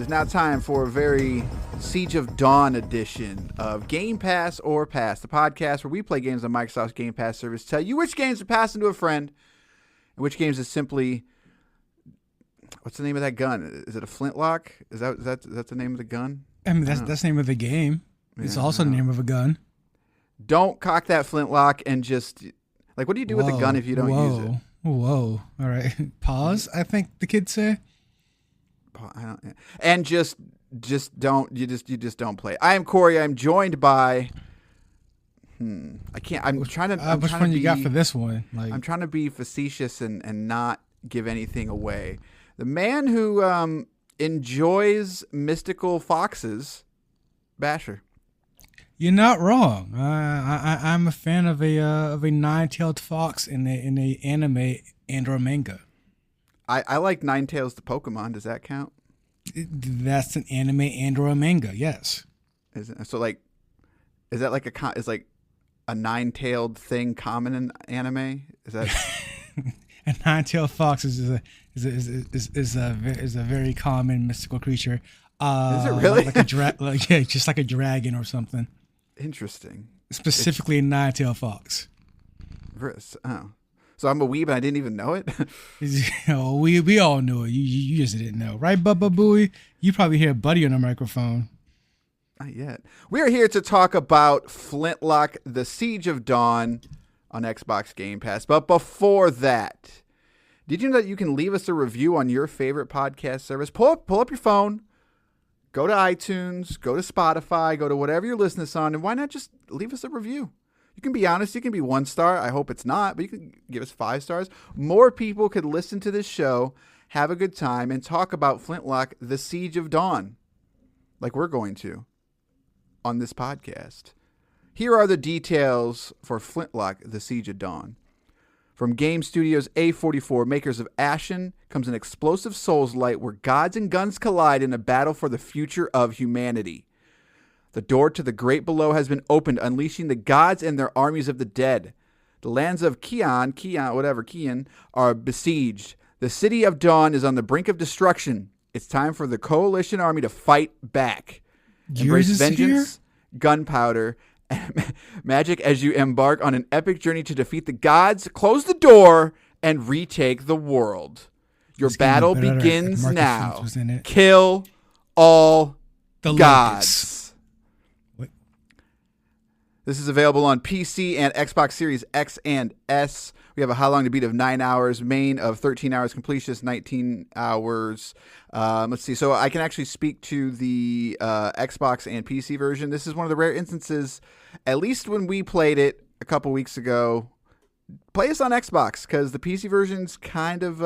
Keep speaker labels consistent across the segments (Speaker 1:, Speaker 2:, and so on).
Speaker 1: is now time for a very Siege of Dawn edition of Game Pass or Pass, the podcast where we play games on Microsoft's Game Pass service, tell you which games are passing to a friend, and which games is simply, what's the name of that gun? Is it a Flintlock? Is that the name of the gun?
Speaker 2: I mean, that's the name of the game. It's also the name of a gun.
Speaker 1: Don't cock that Flintlock and just, like, what do you do with a gun if you don't use it?
Speaker 2: Whoa. All right. Pause, I think the kids say.
Speaker 1: And just don't, you just don't play. I am Cory. I'm joined by,
Speaker 2: Which one you got for this one? Like,
Speaker 1: I'm trying to be facetious and not give anything away. The man who enjoys mystical foxes, Basher.
Speaker 2: You're not wrong. I'm a fan of a nine-tailed fox in a anime and or manga. I like Ninetales the Pokemon. Does that count? That's an anime and or a manga. Yes.
Speaker 1: Is that like a nine-tailed thing common in anime? Is that
Speaker 2: a nine-tailed fox is a very common mystical creature.
Speaker 1: Is it really?
Speaker 2: Just like a dragon or something.
Speaker 1: Interesting.
Speaker 2: Specifically a nine-tailed fox.
Speaker 1: Oh. So I'm a weeb and I didn't even know it?
Speaker 2: We all knew it. You just didn't know. Right, Bubba Booey? You probably hear Buddy on the microphone.
Speaker 1: Not yet. We are here to talk about Flintlock, the Siege of Dawn on Xbox Game Pass. But before that, did you know that you can leave us a review on your favorite podcast service? Pull up your phone, go to iTunes, go to Spotify, go to whatever you're listening on, and why not just leave us a review? You can be honest. You can be 1 star. I hope it's not, but you can give us 5 stars. More people could listen to this show, have a good time, and talk about Flintlock, the Siege of Dawn, like we're going to on this podcast. Here are the details for Flintlock, the Siege of Dawn. From Game Studios A44, makers of Ashen, comes an explosive Souls light where gods and guns collide in a battle for the future of humanity. The door to the great below has been opened, unleashing the gods and their armies of the dead. The lands of Kian are besieged. The city of Dawn is on the brink of destruction. It's time for the coalition army to fight back. Embrace vengeance, gunpowder, and magic as you embark on an epic journey to defeat the gods, close the door, and retake the world. Your battle begins now. Kill all the gods. This is available on PC and Xbox Series X and S. We have a how long to beat of 9 hours, main of 13 hours, completionist 19 hours. Let's see. So I can actually speak to the Xbox and PC version. This is one of the rare instances, at least when we played it a couple weeks ago, play us on Xbox because the PC version's kind of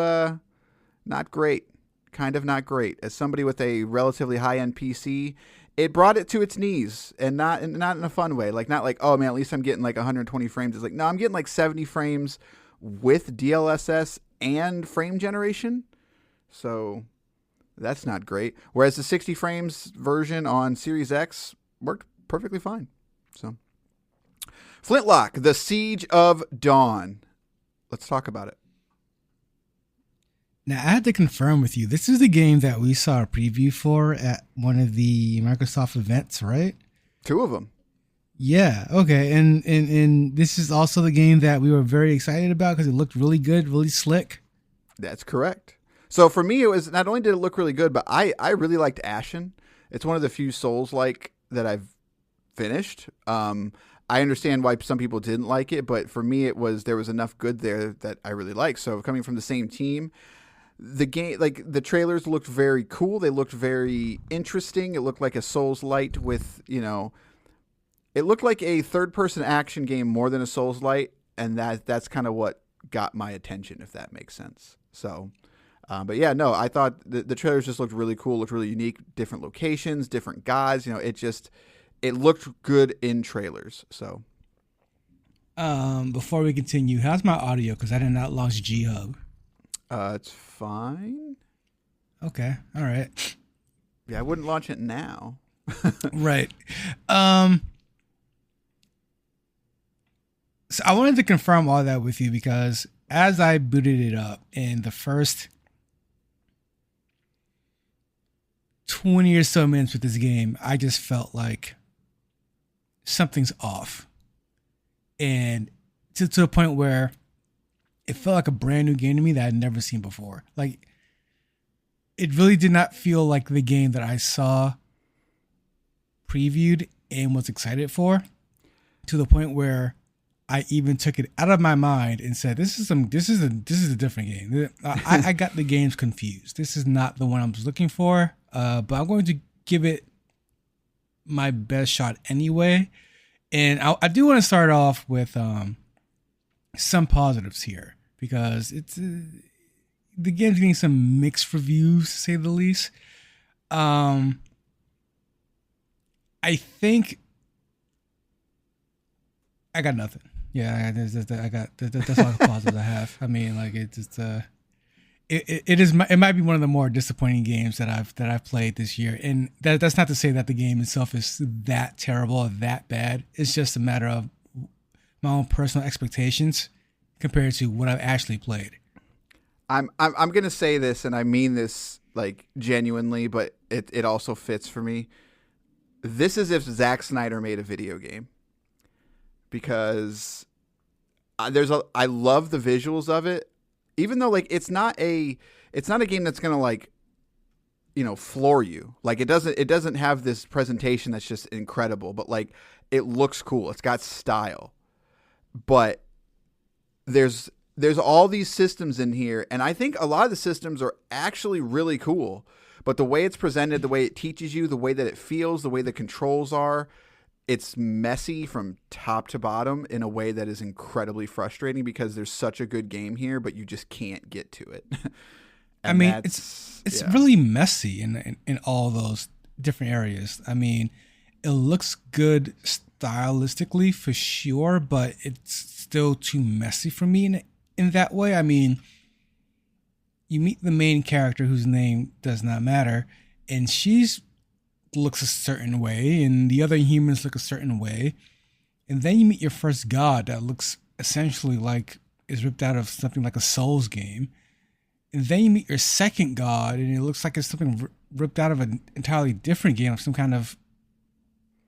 Speaker 1: not great. Kind of not great. As somebody with a relatively high-end PC, it brought it to its knees, and not in a fun way. Like, not like, oh man, at least I'm getting like 120 frames. It's like, no, I'm getting like 70 frames with DLSS and frame generation. So that's not great. Whereas the 60 frames version on Series X worked perfectly fine. So Flintlock, the Siege of Dawn. Let's talk about it.
Speaker 2: Now, I had to confirm with you, this is the game that we saw a preview for at one of the Microsoft events, right?
Speaker 1: 2 of them.
Speaker 2: Yeah, okay. And this is also the game that we were very excited about because it looked really good, really slick.
Speaker 1: That's correct. So for me, it was not only did it look really good, but I really liked Ashen. It's one of the few Souls-like that I've finished. I understand why some people didn't like it, but for me, there was enough good there that I really liked. So coming from the same team, the game, like the trailers looked very cool. They looked very interesting. It looked like a Souls-light with, it looked like a third-person action game more than a Souls-light, and that's kind of what got my attention, if that makes sense. So, but yeah, no, I thought the trailers just looked really cool, looked really unique, different locations, different gods. It looked good in trailers. So,
Speaker 2: before we continue, how's my audio? Because I did not launch G-Hub.
Speaker 1: It's fine.
Speaker 2: Okay. All right.
Speaker 1: Yeah, I wouldn't launch it now.
Speaker 2: Right. So I wanted to confirm all that with you because as I booted it up in the first 20 or so minutes with this game, I just felt like something's off. And to the point where it felt like a brand new game to me that I'd never seen before. Like, it really did not feel like the game that I saw previewed and was excited for, to the point where I even took it out of my mind and said, this is a different game. I got the games confused. This is not the one I was looking for, but I'm going to give it my best shot anyway. And I do want to start off with some positives here, because it's the game's getting some mixed reviews, to say the least. I think I got nothing. Yeah, that's all the positives I have. I mean, like, it just it might be one of the more disappointing games that I've played this year, and that's not to say that the game itself is that terrible or that bad. It's just a matter of my own personal expectations compared to what I've actually played.
Speaker 1: I'm gonna say this, and I mean this like genuinely, but it also fits for me. This is if Zack Snyder made a video game, because I love the visuals of it, even though like it's not a game that's gonna like, you know, floor you. Like it doesn't have this presentation that's just incredible, but like it looks cool. It's got style, but there's all these systems in here, and I think a lot of the systems are actually really cool. But the way it's presented, the way it teaches you, the way that it feels, the way the controls are, it's messy from top to bottom in a way that is incredibly frustrating, because there's such a good game here, but you just can't get to it.
Speaker 2: I mean, it's really messy in all those different areas. I mean, it looks good stylistically for sure, but it's still too messy for me in that way. I mean, you meet the main character whose name does not matter, and she's looks a certain way, and the other humans look a certain way. And then you meet your first god that looks essentially like is ripped out of something like a Souls game. And then you meet your second god, and it looks like it's something ripped out of an entirely different game, some kind of,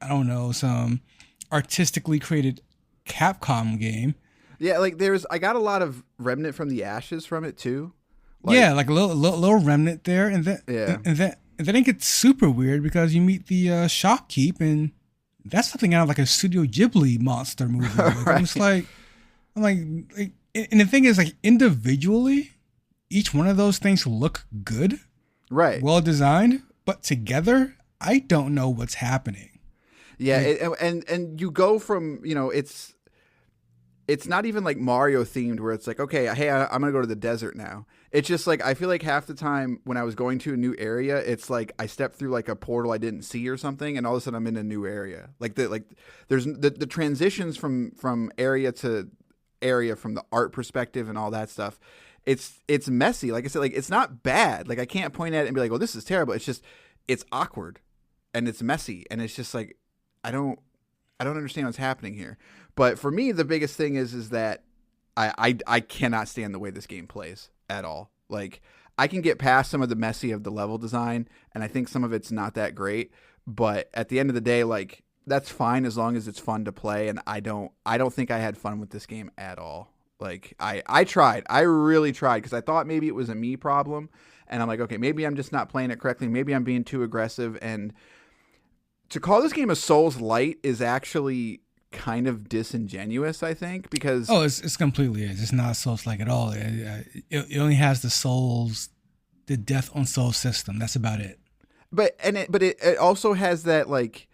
Speaker 2: I don't know, some artistically created Capcom game.
Speaker 1: Yeah, like I got a lot of Remnant from the Ashes from it too.
Speaker 2: Like, yeah, like a little remnant there, and then it gets super weird because you meet the Shopkeep, and that's something out of like a Studio Ghibli monster movie. Like, right. I'm like, and the thing is, like, individually, each one of those things look good,
Speaker 1: right?
Speaker 2: Well designed, but together, I don't know what's happening.
Speaker 1: Yeah, and you go from, you know, it's not even like Mario themed where it's like, okay, hey, I'm gonna go to the desert now. It's just like, I feel like half the time when I was going to a new area, it's like I stepped through like a portal I didn't see or something, and all of a sudden I'm in a new area. There's the transitions from area to area, from the art perspective and all that stuff. It's messy. Like I said, like it's not bad. Like I can't point at it and be like, oh, this is terrible. It's just, it's awkward and it's messy, and it's just like, I don't understand what's happening here. But for me, the biggest thing is that I cannot stand the way this game plays at all. Like, I can get past some of the messy of the level design, and I think some of it's not that great. But at the end of the day, like, that's fine as long as it's fun to play. And I don't think I had fun with this game at all. Like, I tried. I really tried, because I thought maybe it was a me problem. And I'm like, okay, maybe I'm just not playing it correctly. Maybe I'm being too aggressive. And to call this game a Souls-light is actually kind of disingenuous, I think, because
Speaker 2: it's completely is. It's not Souls-like at all. It only has the death on Souls system. That's about it.
Speaker 1: But it also has that, like,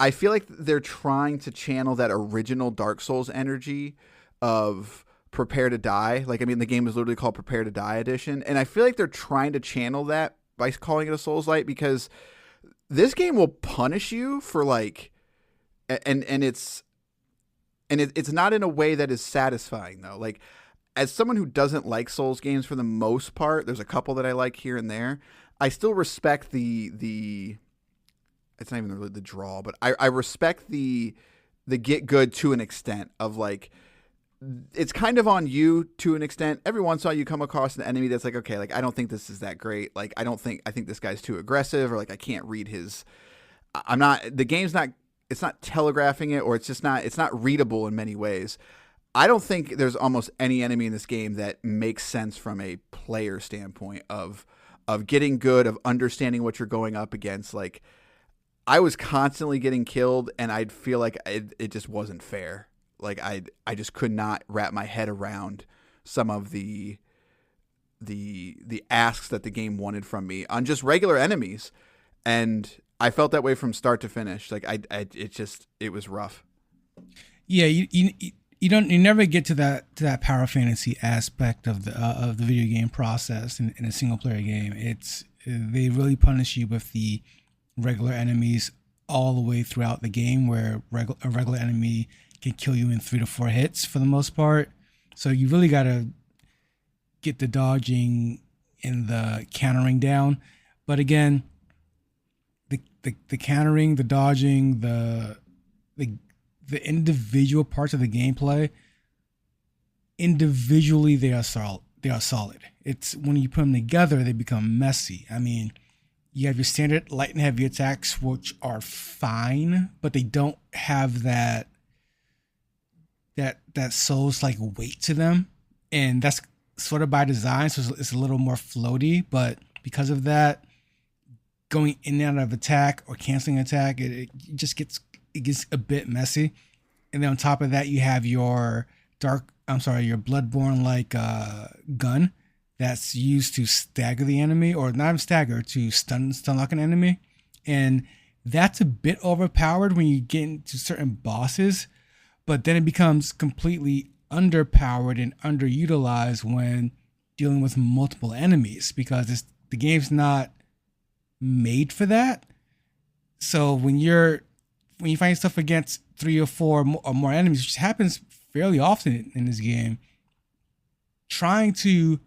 Speaker 1: I feel like they're trying to channel that original Dark Souls energy of Prepare to Die. Like, I mean, the game is literally called Prepare to Die Edition, and I feel like they're trying to channel that by calling it a Souls-light, because this game will punish you for, like, and it's not in a way that is satisfying, though. Like, as someone who doesn't like Souls games for the most part, there's a couple that I like here and there, I still respect the it's not even really the draw, but I respect the get good to an extent of, like, it's kind of on you to an extent. Every once in a while you come across an enemy that's like, okay, like I don't think this is that great. Like I think this guy's too aggressive, or like I can't read his. The game's not. It's not telegraphing it, or it's not readable in many ways. I don't think there's almost any enemy in this game that makes sense from a player standpoint of getting good, of understanding what you're going up against. Like I was constantly getting killed, and I'd feel like it just wasn't fair. Like I just could not wrap my head around some of the asks that the game wanted from me on just regular enemies, and I felt that way from start to finish. Like it was rough.
Speaker 2: Yeah, you never get to that power fantasy aspect of the video game process in a single player game. They really punish you with the regular enemies all the way throughout the game, where a regular enemy can kill you in 3 to 4 hits for the most part. So you really got to get the dodging and the countering down. But again, the countering, the dodging, the individual parts of the gameplay, individually they are solid. It's when you put them together, they become messy. I mean, you have your standard light and heavy attacks, which are fine, but they don't have that Souls-like weight to them, and that's sort of by design, so it's a little more floaty. But because of that, going in and out of attack or canceling attack, it gets a bit messy. And then on top of that, you have your Bloodborne like gun that's used to stagger the enemy, or not even stagger, to stun lock an enemy, and that's a bit overpowered when you get into certain bosses. But then it becomes completely underpowered and underutilized when dealing with multiple enemies, because the game's not made for that. So when you find yourself against 3 or 4 or more enemies, which happens fairly often in this game, trying to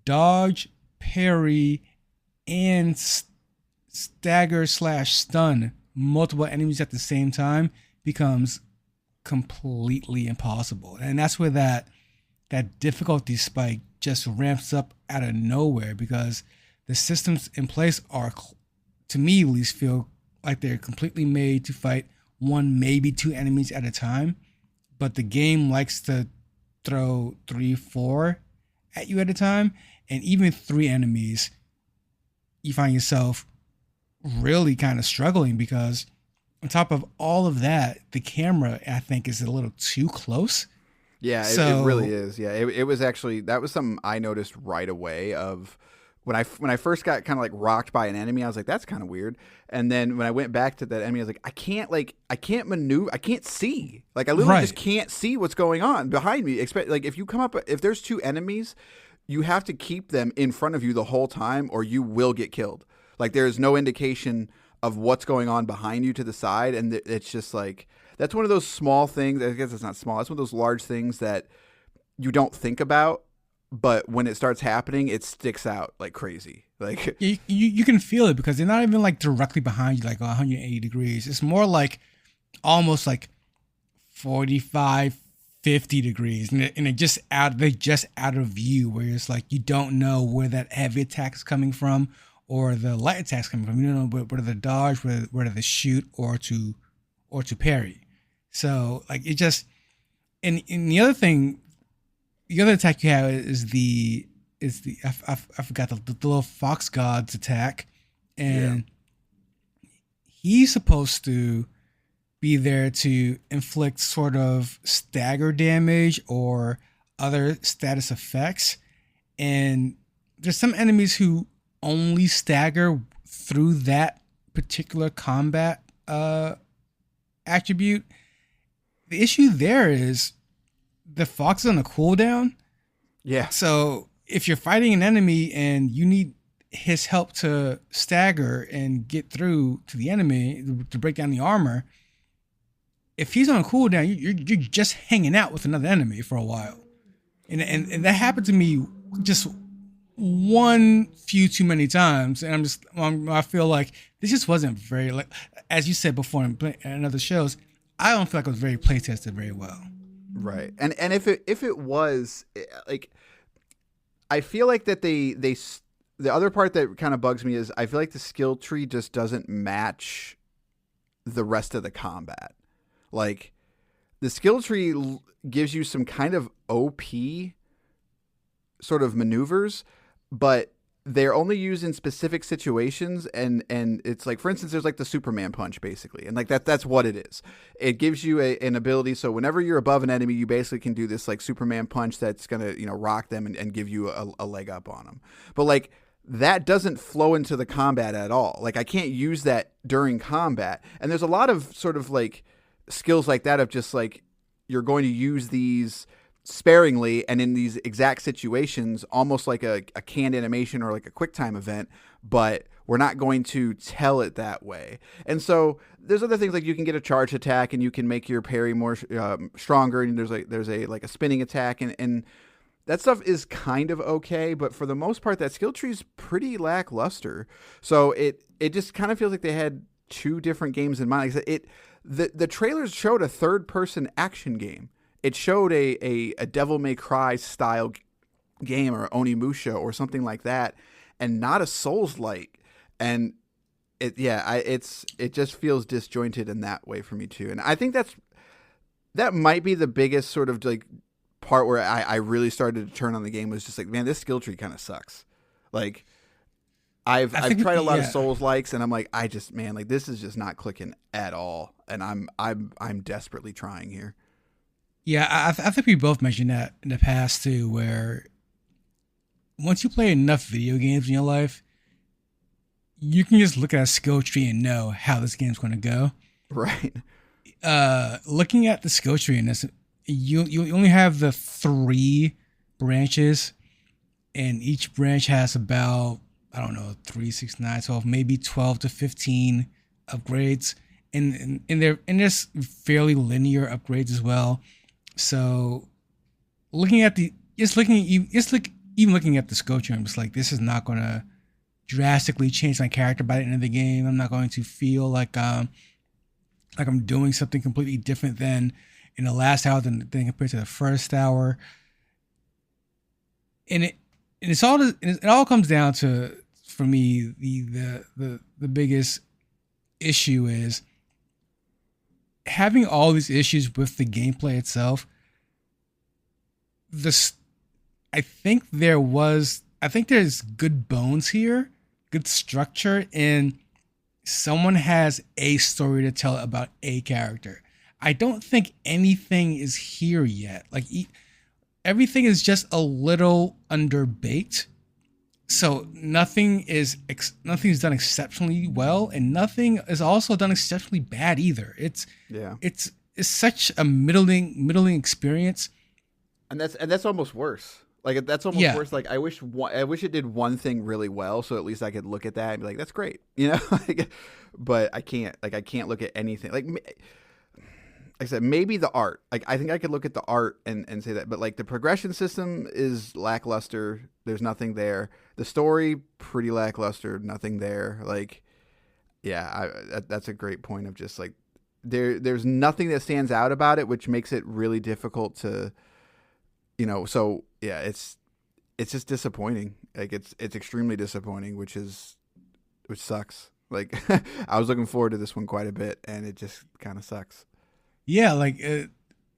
Speaker 2: dodge, parry, and stagger / stun multiple enemies at the same time becomes completely impossible. And that's where that difficulty spike just ramps up out of nowhere, because the systems in place are, to me at least, feel like they're completely made to fight 1, maybe 2 enemies at a time. But the game likes to throw 3, 4 at you at a time, and even 3 enemies, you find yourself really kind of struggling, because on top of all of that, the camera, I think, is a little too close.
Speaker 1: Yeah, it really is. Yeah, it was actually, that was something I noticed right away. Of when I first got kind of like rocked by an enemy, I was like, that's kind of weird. And then when I went back to that enemy, I was like, I can't maneuver, I can't see. Like I literally just can't see what's going on behind me. Like if there's 2 enemies, you have to keep them in front of you the whole time, or you will get killed. Like there's no indication of what's going on behind you to the side, and it's just like, that's one of those small things. I guess it's not small. It's one of those large things that you don't think about, but when it starts happening, it sticks out like crazy. Like
Speaker 2: you can feel it, because they're not even like directly behind you, like 180 degrees. It's more like almost like 45, 50 degrees, and they're just out of view, where it's like you don't know where that heavy attack is coming from or the light attack's coming from. You don't know where to dodge, where to shoot, or to parry. So like it just, and the other thing, the other attack you have is the I forgot the little fox god's attack, and he's supposed to be there to inflict sort of stagger damage or other status effects. And there's some enemies who only stagger through that particular combat attribute. The issue there is the fox is on a cooldown.
Speaker 1: Yeah.
Speaker 2: So if you're fighting an enemy and you need his help to stagger and get through to the enemy to break down the armor, if he's on a cooldown, you're just hanging out with another enemy for a while. And that happened to me just few too many times, and I feel like this just wasn't very, like, as you said before in other shows, I don't feel like it was very play tested very well.
Speaker 1: Right. And if it was like, I feel like that the other part that kind of bugs me is I feel like the skill tree just doesn't match the rest of the combat. Like, the skill tree gives you some kind of OP sort of maneuvers, but they're only used in specific situations, and it's like, for instance, there's like the Superman punch basically, and like that's what it is. It gives you an ability, so whenever you're above an enemy, you basically can do this like Superman punch that's gonna rock them and give you a leg up on them. But like, that doesn't flow into the combat at all. Like, I can't use that during combat, and there's a lot of sort of like skills like that of just like, you're going to use these sparingly and in these exact situations, almost like a canned animation or like a QuickTime event, but we're not going to tell it that way. And so there's other things, like you can get a charge attack and you can make your parry more stronger, and there's a spinning attack, and that stuff is kind of okay, but for the most part, that skill tree is pretty lackluster. So it just kind of feels like they had two different games in mind. Like the trailers showed a third-person action game. It showed a Devil May Cry style game, or Onimusha or something like that, and not a Souls-like. And it just feels disjointed in that way for me too. And I think that might be the biggest sort of like part where I really started to turn on the game, was just like, man, this skill tree kind of sucks. Like, I've tried a lot of Souls likes, and I'm like, this is just not clicking at all, and I'm desperately trying here.
Speaker 2: Yeah, I think we both mentioned that in the past too, where once you play enough video games in your life, you can just look at a skill tree and know how this game's going to go.
Speaker 1: Right.
Speaker 2: Looking at the skill tree in this, you only have the 3 branches, and each branch has about, I don't know, 3, 6, 9, 12, maybe 12 to 15 upgrades, and there's fairly linear upgrades as well. So looking at even looking at the skill tree, I'm just like, this is not going to drastically change my character by the end of the game. I'm not going to feel like I'm doing something completely different than in the last hour than compared to the first hour. And it all comes down to, for me, the biggest issue is having all these issues with the gameplay itself. I think there's good bones here, good structure, and someone has a story to tell about a character. I don't think anything is here yet. Like, everything is just a little underbaked. So nothing's done exceptionally well, and nothing is also done exceptionally bad either. It's such a middling experience,
Speaker 1: and that's almost worse. Like, that's almost worse. Like, I wish it did one thing really well, so at least I could look at that and be like, that's great, but I can't. Like, I can't look at anything. Like I said, maybe the art. Like, I think I could look at the art and say that, but like, the progression system is lackluster. There's nothing there. The story, pretty lackluster. Nothing there. Like, that's a great point of just like, there's nothing that stands out about it, which makes it really difficult to, so yeah, it's just disappointing. Like, it's extremely disappointing, which sucks. Like, I was looking forward to this one quite a bit, and it just kind of sucks.
Speaker 2: Yeah, like,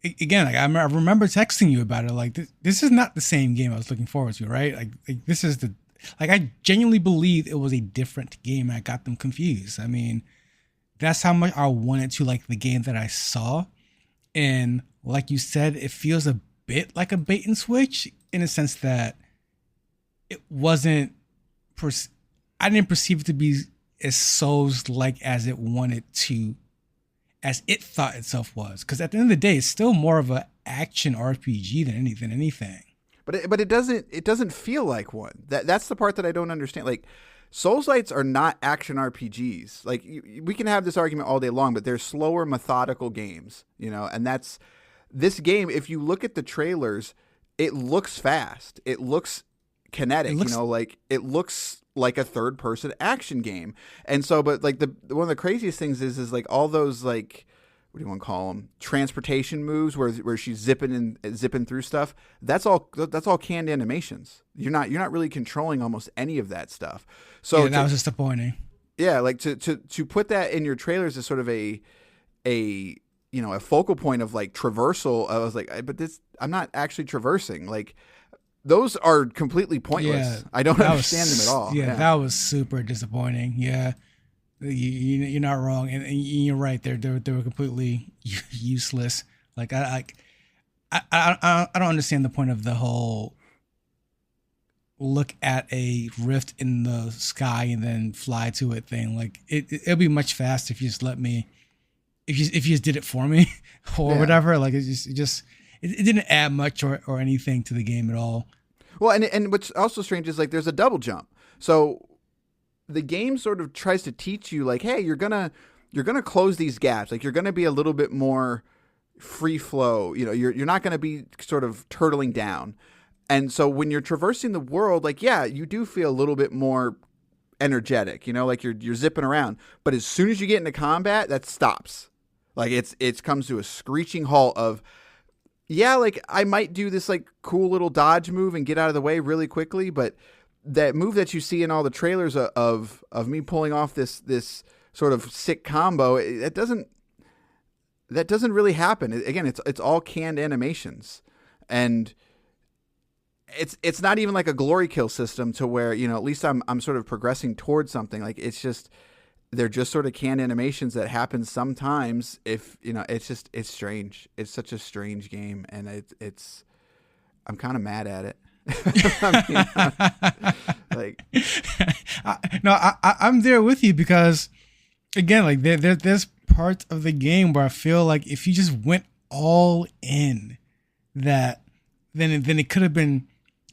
Speaker 2: again, like, I remember texting you about it. Like, this is not the same game I was looking forward to, right? Like this is I genuinely believed it was a different game. I got them confused. I mean, that's how much I wanted to like the game that I saw. And like you said, it feels a bit like a bait and switch, in a sense that it wasn't. I didn't perceive it to be as Souls-like as it wanted to. As it thought itself was, because at the end of the day, it's still more of an action RPG than anything.
Speaker 1: But it doesn't feel like one. That's the part that I don't understand. Like, Souls-likes are not action RPGs. Like, we can have this argument all day long, but they're slower, methodical games. And that's this game. If you look at the trailers, it looks fast. It looks kinetic. It looks like a third-person action game. And so, but like, one of the craziest things is like all those like what do you want to call them? Transportation moves where she's zipping through stuff. That's all canned animations. You're not really controlling almost any of that stuff. So
Speaker 2: yeah, that was disappointing.
Speaker 1: Yeah, like to put that in your trailers as sort of a focal point of like traversal. I was like, but I'm not actually traversing. Like those are completely pointless.
Speaker 2: Yeah,
Speaker 1: I don't understand them at all.
Speaker 2: Yeah, that was super disappointing. Yeah. You're not wrong, and you're right. They were completely useless. Like I don't understand the point of the whole look at a rift in the sky and then fly to it thing. Like it'd be much faster if you just let me, if you just did it for me or whatever. Like it didn't add much or anything to the game at all.
Speaker 1: Well, and what's also strange is like there's a double jump, so the game sort of tries to teach you like, hey, you're gonna close these gaps. Like you're gonna be a little bit more free flow. You're not gonna be sort of turtling down. And so when you're traversing the world, like, yeah, you do feel a little bit more energetic. Like you're zipping around. But as soon as you get into combat, that stops. Like it comes to a screeching halt of, yeah, like I might do this like cool little dodge move and get out of the way really quickly, but that move that you see in all the trailers of me pulling off this sort of sick combo, that doesn't really happen. Again, it's all canned animations, and it's not even like a glory kill system to where at least I'm sort of progressing towards something. Like they're just sort of canned animations that happen sometimes. If it's strange. It's such a strange game, and I'm kind of mad at it.
Speaker 2: I'm there with you because again, like there's parts of the game where I feel like if you just went all in, then it could have been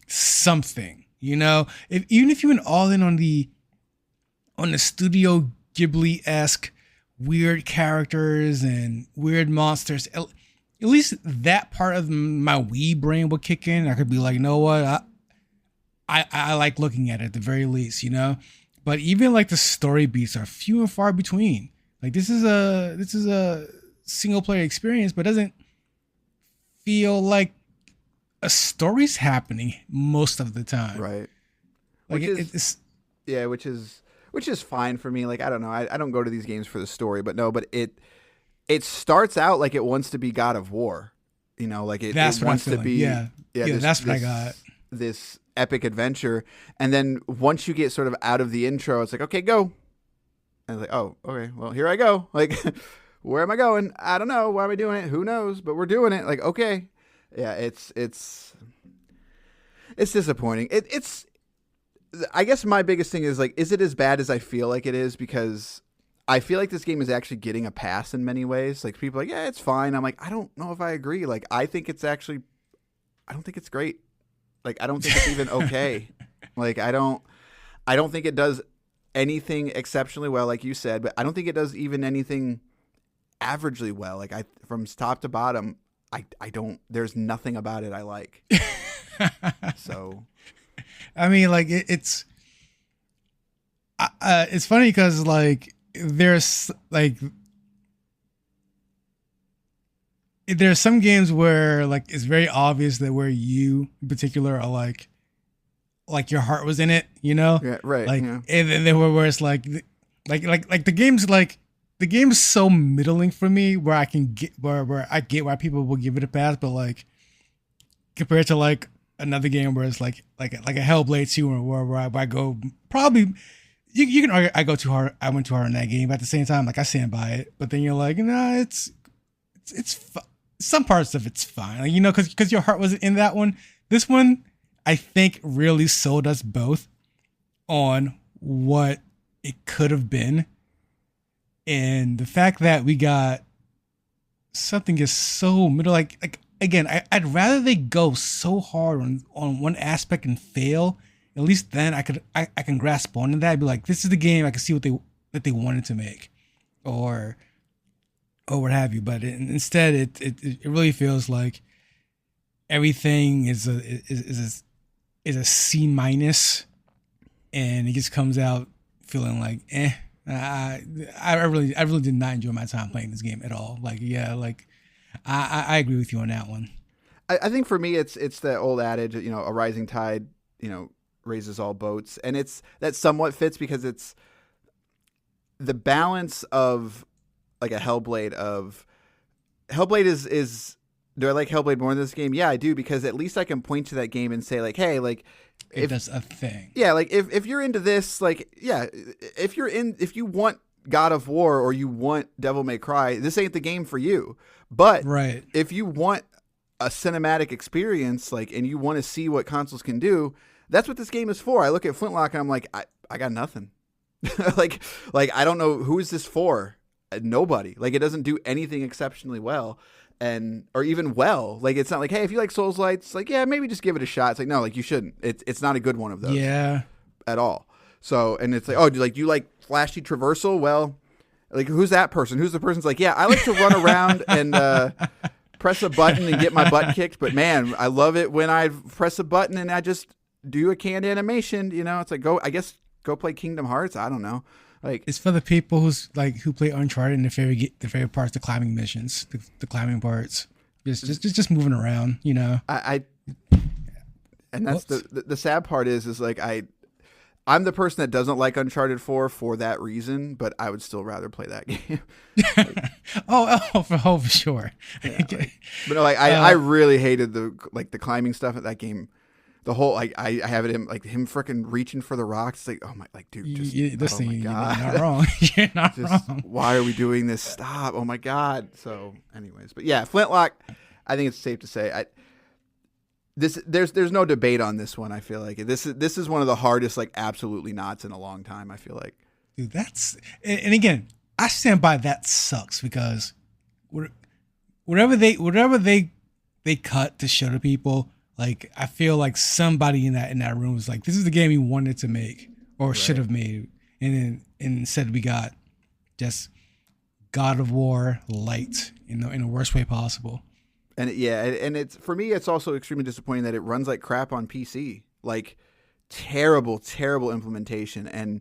Speaker 2: something. Even if you went all in on the Studio Ghibli-esque weird characters and weird monsters, at least that part of my Wii brain would kick in. I could be like, you know what? I like looking at it at the very least, But even like the story beats are few and far between. Like this is a single player experience, but it doesn't feel like a story's happening most of the time.
Speaker 1: Right.
Speaker 2: Like
Speaker 1: which is fine for me. Like I don't know. I don't go to these games for the story, but it starts out like it wants to be God of War, like it wants to be.
Speaker 2: That's what I got.
Speaker 1: This epic adventure, and then once you get sort of out of the intro, it's like, okay, go. And it's like, oh, okay, well, here I go. Like, where am I going? I don't know. Why am I doing it? Who knows? But we're doing it. Like, okay, yeah, it's disappointing. It's. I guess my biggest thing is like, is it as bad as I feel like it is? Because I feel like this game is actually getting a pass in many ways. Like people are like, yeah, it's fine. I'm like, I don't know if I agree. Like, I don't think it's great. Like, I don't think it's even okay. Like, I don't think it does anything exceptionally well, like you said, but I don't think it does even anything averagely well. Like from top to bottom, there's nothing about it I like. So,
Speaker 2: I mean, like it's funny because like there's some games where like it's very obvious that where you in particular are like your heart was in it,
Speaker 1: Yeah, right.
Speaker 2: Like,
Speaker 1: yeah.
Speaker 2: And then where it's like the game's so middling for me where I can get where I get why people will give it a pass, but like compared to like another game where it's like a Hellblade 2 where I go probably. You can argue I go too hard. I went too hard in that game, but at the same time, like I stand by it. But then you're like, it's some parts of it's fine, like, because your heart wasn't in that one. This one, I think, really sold us both on what it could have been, and the fact that we got something is so middle. Like again, I'd rather they go so hard on one aspect and fail. At least then I can grasp onto that. I'd be like, this is the game. I can see what they wanted to make, or what have you. But instead, it really feels like everything is a C-, and it just comes out feeling like, I really did not enjoy my time playing this game at all. Like, yeah, like I agree with you on that one.
Speaker 1: I think for me, it's the old adage, a rising tide, raises all boats, and that somewhat fits because it's the balance of like a Hellblade is. Do I like Hellblade more in this game? Yeah, I do, because at least I can point to that game and say like, hey, like
Speaker 2: it does a thing.
Speaker 1: Yeah, like if you're into this, like, yeah, if you want God of War or you want Devil May Cry, this ain't the game for you. But
Speaker 2: right, if
Speaker 1: you want a cinematic experience, like, and you want to see what consoles can do, that's what this game is for. I look at Flintlock and I'm like, I got nothing. like I don't know who is this for. Nobody. Like, it doesn't do anything exceptionally well. Or even well, like, it's not like, hey, if you like Souls-lights, like, yeah, maybe just give it a shot. It's like, no, like, you shouldn't. It's not a good one of those.
Speaker 2: Yeah.
Speaker 1: At all. So, and it's like, oh, do you like flashy traversal? Well, like, who's that person? Who's the person's like, yeah, I like to run around and press a button and get my butt kicked, but man, I love it when I press a button and I just do a canned animation. It's like, go play Kingdom Hearts. I don't know. Like,
Speaker 2: it's for the people who play Uncharted and their favorite parts, the climbing missions, the climbing parts, just moving around,
Speaker 1: and that's the sad part is like I'm the person that doesn't like Uncharted 4 for that reason, but I would still rather play that game.
Speaker 2: for sure.
Speaker 1: Yeah, but no, like I really hated the climbing stuff at that game. The whole, like, I have it in, like, him freaking reaching for the rocks. It's like, oh my, like, dude, just,
Speaker 2: you're not wrong. You're not wrong.
Speaker 1: Why are we doing this? Stop. Oh my God. So anyways, but yeah, Flintlock, I think it's safe to say there's no debate on this one. I feel like this is one of the hardest, like, absolutely nots in a long time. I feel like,
Speaker 2: dude, and again, I stand by that sucks, because whatever they cut to show to people, like, I feel like somebody in that room was like, this is the game he wanted to make or should have made. And then instead we got just God of War light in the worst way possible.
Speaker 1: And and it's, for me, it's also extremely disappointing that it runs like crap on PC. Like, terrible implementation. And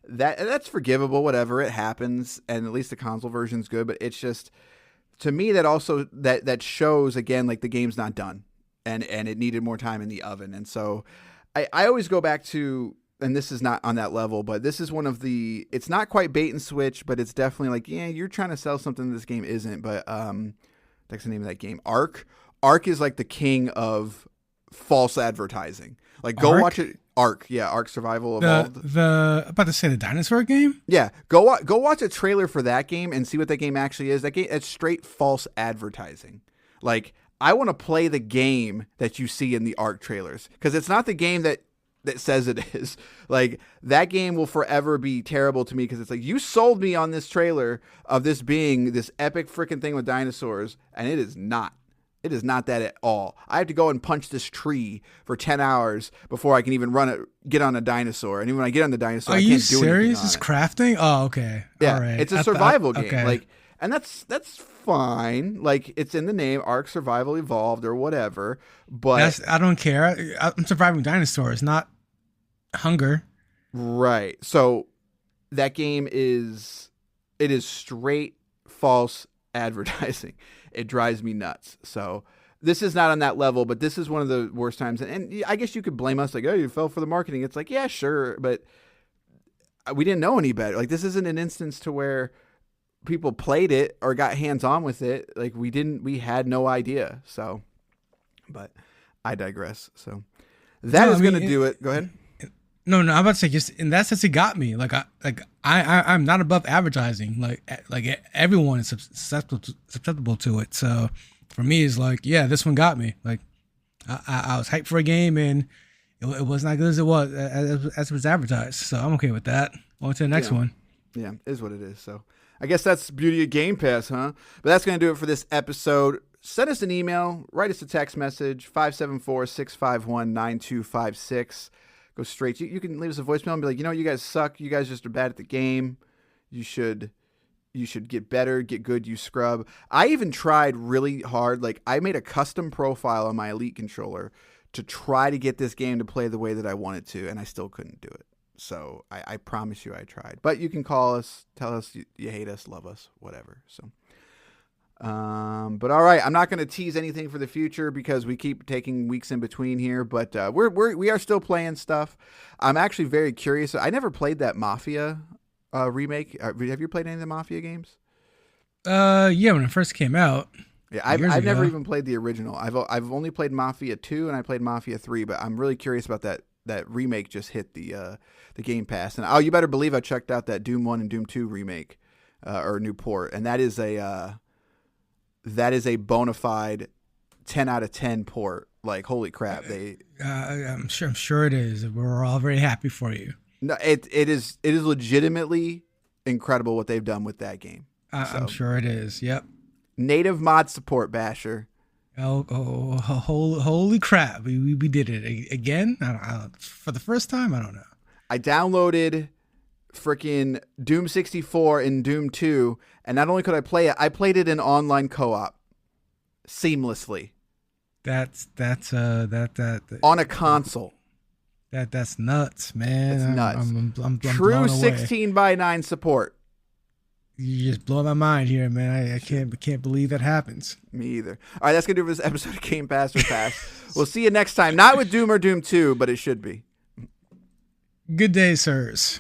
Speaker 1: that's forgivable, whatever, it happens. And at least the console version's good, but it's just, to me, that also that shows again, like, the game's not done. And it needed more time in the oven. And so I always go back to, and this is not on that level, but this is one of it's not quite bait and switch, but it's definitely like, yeah, you're trying to sell something this game isn't. But that's the name of that game. Ark is like the king of false advertising. Like, go watch it. Ark Survival Evolved.
Speaker 2: About to say the dinosaur game?
Speaker 1: Yeah. Go watch a trailer for that game and see what that game actually is. That game, it's straight false advertising. Like, I want to play the game that you see in the Ark trailers, because it's not the game that says it is. Like, that game will forever be terrible to me, because it's like, you sold me on this trailer of this being this epic freaking thing with dinosaurs, and it is not. It is not that at all. I have to go and punch this tree for 10 hours before I can even get on a dinosaur. And even when I get on the dinosaur, I can't do anything.
Speaker 2: Are you serious? It's crafting? Oh, okay.
Speaker 1: Yeah,
Speaker 2: all right.
Speaker 1: It's a survival game. Okay. Like, and that's fine. Like, it's in the name, Ark Survival Evolved or whatever. But
Speaker 2: I don't care. I'm surviving dinosaurs, not hunger.
Speaker 1: Right. So that game is straight false advertising. It drives me nuts. So this is not on that level, but this is one of the worst times. And I guess you could blame us, like, oh, you fell for the marketing. It's like, yeah, sure, but we didn't know any better. Like, this isn't an instance to where people played it or got hands-on with it. Like, we had no idea. So, but I digress. So that is going to do it. Go ahead.
Speaker 2: No, I'm about to say, just in that sense, it got me. I'm not above advertising. Like everyone is susceptible to it. So for me, it's like, yeah, this one got me. Like, I was hyped for a game, and it was not good as it was as it was advertised. So I'm okay with that. On to the next one.
Speaker 1: Yeah, it is what it is. So I guess that's the beauty of Game Pass, huh? But that's going to do it for this episode. Send us an email. Write us a text message, 574-651-9256. Go straight. You can leave us a voicemail and be like, you guys suck. You guys just are bad at the game. You should get better, get good, you scrub. I even tried really hard. Like, I made a custom profile on my Elite controller to try to get this game to play the way that I wanted to, and I still couldn't do it. So I promise you I tried. But you can call us, tell us you hate us, love us, whatever. So, but all right, I'm not going to tease anything for the future because we keep taking weeks in between here. But we are still playing stuff. I'm actually very curious. I never played that Mafia remake. Have you played any of the Mafia games?
Speaker 2: Yeah, when it first came out.
Speaker 1: Yeah, I've never even played the original. I've only played Mafia 2 and I played Mafia 3. But I'm really curious about that remake just hit the Game Pass. And you better believe I checked out that Doom 1 and Doom 2 remake or new port, and that is a bona fide 10 out of 10 port. Like, holy crap!
Speaker 2: I'm sure it is. We're all very happy for you.
Speaker 1: No, it is legitimately incredible what they've done with that game.
Speaker 2: I'm sure it is. Yep.
Speaker 1: Native mod support, Basher.
Speaker 2: Holy crap! We did it again. For the first time. I don't know.
Speaker 1: I downloaded freaking Doom 64 and Doom 2, and not only could I play it, I played it in online co-op seamlessly.
Speaker 2: That's
Speaker 1: on a console.
Speaker 2: That's nuts, man.
Speaker 1: It's nuts.
Speaker 2: I'm
Speaker 1: True
Speaker 2: blown away.
Speaker 1: 16:9 support.
Speaker 2: You just blow my mind here, man. I can't believe that happens.
Speaker 1: Me either. All right, that's gonna do it for this episode of Game Pass or Pass. We'll see you next time. Not with Doom or Doom 2, but it should be.
Speaker 2: Good day, sirs.